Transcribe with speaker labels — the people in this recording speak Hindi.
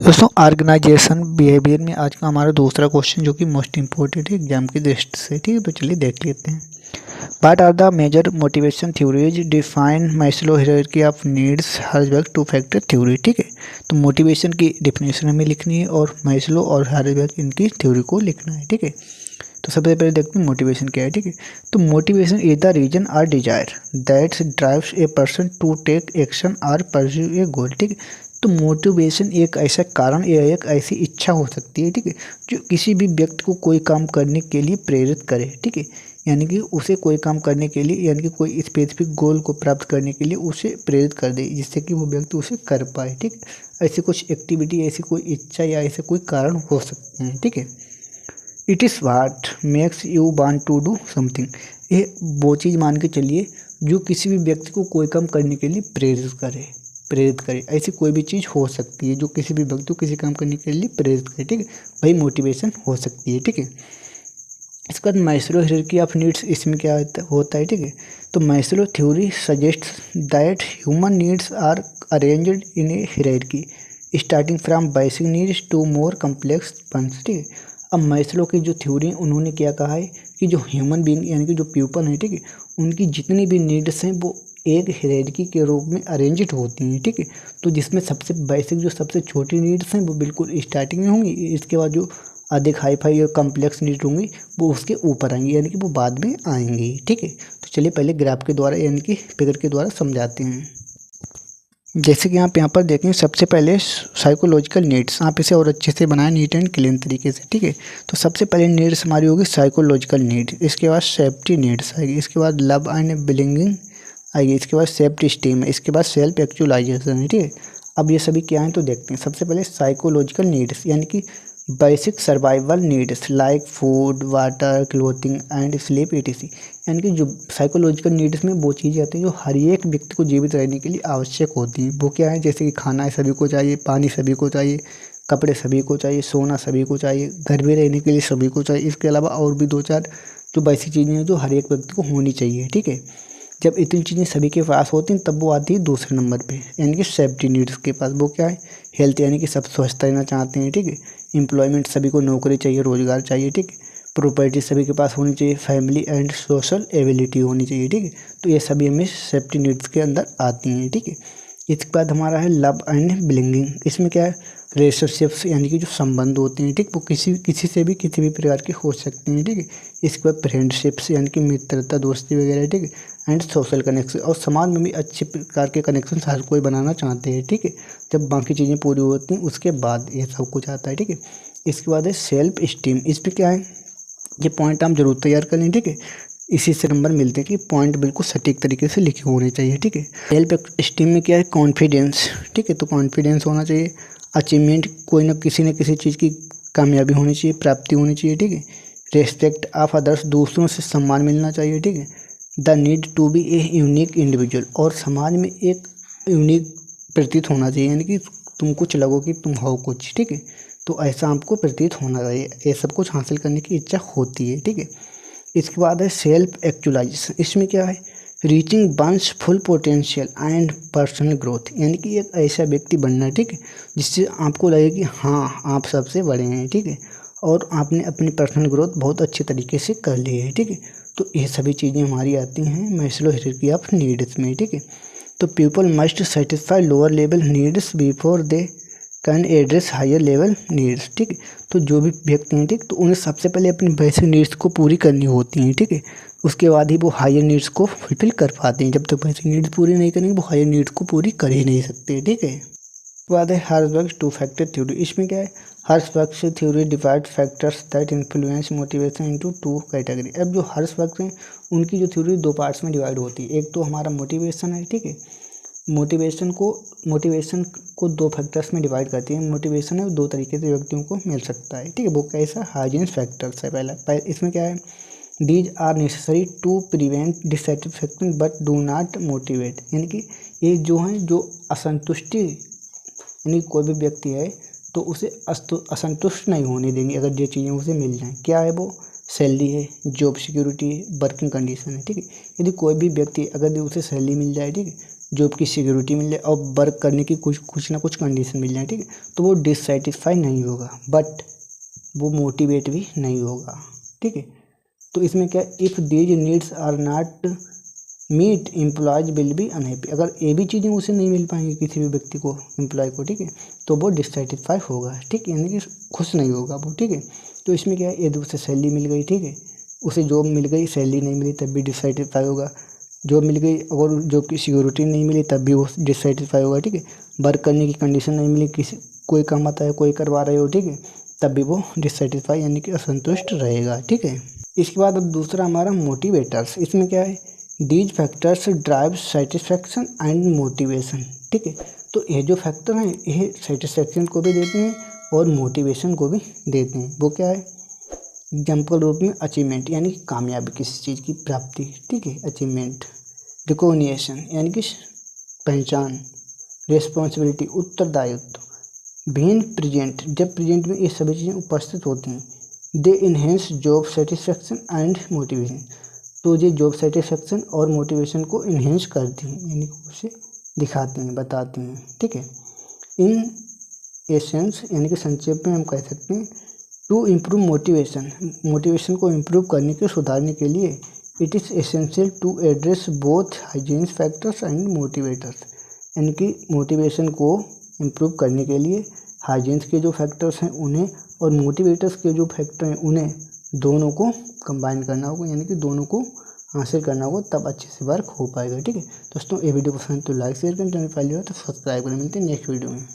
Speaker 1: दोस्तों ऑर्गेनाइजेशन बिहेवियर में आज का हमारा दूसरा क्वेश्चन जो कि मोस्ट इंपॉर्टेंट है एग्जाम की दृष्टि से। ठीक है, तो चलिए देख लेते हैं। What are the major motivation theories define Maslow hierarchy of needs Herzberg two factor theory. ठीक है, तो मोटिवेशन की डिफिनेशन हमें लिखनी है और मैस्लो और हायरार्की इनकी थ्योरी को लिखना है। ठीक है, तो सबसे पहले देखते हैं मोटिवेशन क्या है। ठीक है, तो मोटिवेशन इज द रीजन और desire that drives a person to take action और परस्यू ए गोल। ठीक है, तो मोटिवेशन एक ऐसा कारण या एक ऐसी इच्छा हो सकती है, ठीक है, जो किसी भी व्यक्ति को कोई काम करने के लिए प्रेरित करे। ठीक है, यानी कि उसे कोई काम करने के लिए, यानी कि कोई स्पेसिफिक गोल को प्राप्त करने के लिए उसे प्रेरित कर दे, जिससे कि वो व्यक्ति उसे कर पाए। ठीक, ऐसी कुछ एक्टिविटी, ऐसी कोई इच्छा या ऐसे कोई कारण हो सकते हैं। ठीक है, it is what makes you want to do something. ये वो चीज़ मान के चलिए जो किसी भी व्यक्ति को कोई काम करने के लिए प्रेरित करे। ऐसी कोई भी चीज़ हो सकती है जो किसी भी व्यक्ति को किसी काम करने के लिए प्रेरित करे। ठीक है, वही मोटिवेशन हो सकती है। ठीक है, इसके बाद मैस्लो हायरार्की ऑफ नीड्स, इसमें क्या होता है। ठीक है, तो Maslow theory suggests that human needs are arranged in a hierarchy starting from basic needs to more complex ones. ठीक है, अब मैस्लो की जो थ्योरी उन्होंने क्या कहा है कि जो ह्यूमन बीइंग यानी कि जो पीपल हैं, ठीक है, उनकी जितनी भी नीड्स हैं वो एक हायरार्की के रूप में अरेंज्ड होती हैं। ठीक है, तो जिसमें सबसे बेसिक जो सबसे छोटी नीड्स हैं वो बिल्कुल स्टार्टिंग में होंगी, इसके बाद जो अधिक हाई फाई और कम्प्लेक्स नीड होंगी वो उसके ऊपर आएंगी, यानी कि वो बाद में आएंगी। ठीक है, तो चलिए पहले ग्राफ के द्वारा यानी कि फिगर के द्वारा समझाते हैं। जैसे कि आप यहाँ पर देखें, सबसे पहले साइकोलॉजिकल नीड्स, आप इसे और अच्छे से बनाएं नीट एंड क्लीन तरीके से। ठीक है, तो सबसे पहले नीड्स हमारी होगी साइकोलॉजिकल नीड, इसके बाद सेफ्टी नीड्स आएगी, इसके बाद लव एंड बिलोंगिंग आएगी, इसके बाद सेल्फ स्टीम है, इसके बाद सेल्फ एक्चुअलाइजेशन है। ठीक है, अब ये सभी क्या हैं तो देखते हैं। सबसे पहले साइकोलॉजिकल नीड्स यानी कि basic survival needs like food, water, clothing and sleep etc। यानी कि जो साइकोलॉजिकल नीड्स में वो चीज़ें आती हैं जो हर एक व्यक्ति को जीवित रहने के लिए आवश्यक होती हैं। वो क्या है, जैसे कि खाना है सभी को चाहिए, पानी सभी को चाहिए, कपड़े सभी को चाहिए, सोना सभी को चाहिए, घर में रहने के लिए सभी को चाहिए। इसके अलावा और भी दो चार जो बेसिक चीज़ें हैं जो हर एक व्यक्ति को होनी चाहिए। ठीक है, जब इतनी चीज़ें सभी के पास होती हैं तब वो आती है दूसरे नंबर पे, यानी कि सेफ्टी नीड्स के पास। वो क्या है, हेल्थ, यानी कि सब स्वस्थ रहना चाहते हैं। ठीक है, एम्प्लॉयमेंट, सभी को नौकरी चाहिए, रोजगार चाहिए। ठीक है, प्रॉपर्टी सभी के पास होनी चाहिए, फैमिली एंड सोशल एबिलिटी होनी चाहिए। ठीक है, तो ये सभी हमें सेफ्टी नीड्स के अंदर आती हैं। ठीक है, इसके बाद हमारा है लव एंड बिलोंगिंग, इसमें क्या है, रिलेशनशिप्स यानी कि जो संबंध होते हैं, ठीक, वो किसी से भी किसी भी प्रकार के हो सकते हैं। ठीक है, इसके बाद फ्रेंडशिप्स यानी कि मित्रता, दोस्ती वगैरह। ठीक है, एंड सोशल कनेक्शन, और समाज में भी अच्छे प्रकार के कनेक्शन हर कोई बनाना चाहते हैं। ठीक है, जब बाकी चीज़ें पूरी होती हैं उसके बाद ये सब कुछ आता है। ठीक है, इसके बाद है सेल्फ स्टीम, इस पर क्या है, ये पॉइंट आप जरूर तैयार कर लें। ठीक है, इसी से नंबर मिलते हैं कि पॉइंट बिल्कुल सटीक तरीके से लिखे होने चाहिए। ठीक है, सेल्फ स्टीम में क्या है, कॉन्फिडेंस। ठीक है, तो कॉन्फिडेंस होना चाहिए, अचीवमेंट, कोई ना किसी चीज़ की कामयाबी होनी चाहिए, प्राप्ति होनी चाहिए। ठीक है, रेस्पेक्ट ऑफ अदर्स, दूसरों से सम्मान मिलना चाहिए। ठीक है, the need to be a unique individual, और समाज में एक यूनिक प्रतीत होना चाहिए, यानी कि तुम कुछ लगो कि तुम हो कुछ। ठीक है, तो ऐसा आपको प्रतीत होना चाहिए, ये सब कुछ हासिल करने की इच्छा होती है। ठीक है, इसके बाद है सेल्फ एक्चुअलाइजेशन, इसमें क्या है, reaching one's full potential and personal growth, यानी कि एक ऐसा व्यक्ति बनना, ठीक है, जिससे आपको लगे कि हाँ आप सबसे बड़े हैं। ठीक है, और आपने अपनी पर्सनल ग्रोथ बहुत अच्छे तरीके से कर ली है। ठीक है, तो ये सभी चीज़ें हमारी आती हैं मैस्लो हायरार्की ऑफ नीड्स में। ठीक है, तो people must satisfy lower level needs before they can address higher level needs. ठीक है, तो जो भी व्यक्ति हैं, ठीक, तो उन्हें सबसे पहले अपनी बेसिक नीड्स को पूरी करनी होती हैं। ठीक है, उसके बाद ही वो हायर नीड्स को फुलफिल कर पाते हैं। जब तक बेसिक नीड्स पूरी नहीं करेंगे वो हायर नीड्स को पूरी कर ही नहीं सकते। ठीक है, उसके बाद है हर्ज़बर्ग टू फैक्टर थ्योरी, इसमें क्या है, Herzberg theory divide factors that influence motivation into two category. अब जो हर्ज़बर्ग हैं उनकी जो थ्योरी दो पार्ट्स में डिवाइड होती है, एक तो हमारा मोटिवेशन है। ठीक है, मोटिवेशन को दो फैक्टर्स में डिवाइड करती है। मोटिवेशन है दो तरीके से व्यक्तियों को मिल सकता है। ठीक है, वो कैसा, हाइजीन्स फैक्टर्स है पहला। इसमें क्या है, these are necessary to prevent dissatisfaction but do not motivate, यानी कि ये जो हैं जो असंतुष्टि, यानी कोई भी व्यक्ति है तो उसे असंतुष्ट नहीं होने देंगे अगर ये चीज़ें उसे मिल जाएं। क्या है वो, सैलरी है, जॉब सिक्योरिटी है, वर्किंग कंडीशन है। ठीक है, यदि कोई भी व्यक्ति अगर उसे सैलरी मिल जाए, ठीक है, जॉब की सिक्योरिटी मिल जाए और वर्क करने की कुछ ना कुछ कंडीशन मिल जाए, ठीक है, तो वो डिससेटिस्फाई नहीं होगा, बट वो मोटिवेट भी नहीं होगा, ठीक है। तो इसमें क्या, if these needs are not meet employees will be unhappy, अगर ये भी चीज़ें उसे नहीं मिल पाएंगी किसी भी व्यक्ति को, एम्प्लॉय को, ठीक है, तो वो डिससेटिस्फाई होगा, ठीक, यानी कि खुश नहीं होगा वो, ठीक है। तो इसमें क्या है, यदि उसे सैलरी मिल गई, ठीक है, उसे जॉब मिल गई, सैलरी नहीं मिली तब भी डिससेटिस्फाई होगा, जॉब मिल गई अगर जॉब की सिक्योरिटी नहीं मिली तब भी वो डिससेटिस्फाई होगा, ठीक है, वर्क करने की कंडीशन नहीं मिली, किसी कोई कमाता है कोई करवा रहे हो, ठीक है, तब भी वो डिससेटिस्फाई यानी कि असंतुष्ट रहेगा, ठीक है। इसके बाद अब दूसरा हमारा मोटिवेटर्स, इसमें क्या है, these factors drive satisfaction and motivation, ठीक है। तो ये जो फैक्टर हैं ये सेटिस्फैक्शन को भी देते हैं और मोटिवेशन को भी देते हैं। वो क्या है, एग्जाम्पल रूप में अचीवमेंट यानी कि कामयाबी, किसी चीज़ की प्राप्ति, ठीक है, अचीवमेंट, रिकॉग्निशन यानी कि पहचान, रिस्पॉन्सिबिलिटी उत्तरदायित्व, बीइंग प्रेजेंट, जब प्रेजेंट में ये सभी चीज़ें उपस्थित होती हैं, they enhance job satisfaction and motivation, तो ये जॉब सेटिस्फैक्शन और मोटिवेशन को इन्हेंस करती हैं यानी कि उसे दिखाती हैं, बताती हैं, ठीक है। इन एसेंस यानी कि संक्षेप में हम कह सकते हैं, टू इम्प्रूव मोटिवेशन, मोटिवेशन को इम्प्रूव करने के सुधारने के लिए it is essential to address both hygienes factors and motivators, यानी कि मोटिवेशन को इम्प्रूव करने के लिए हाइजीन्स के जो फैक्टर्स हैं उन्हें और मोटिवेटर्स के जो फैक्टर हैं उन्हें दोनों को कंबाइन करना होगा, यानी कि दोनों को हासिल करना होगा, तब अच्छे से वर्क हो पाएगा, ठीक है। दोस्तों ये वीडियो पसंद तो लाइक शेयर करें, चैनल पहली बार तो सब्सक्राइब करें। मिलते हैं नेक्स्ट वीडियो में।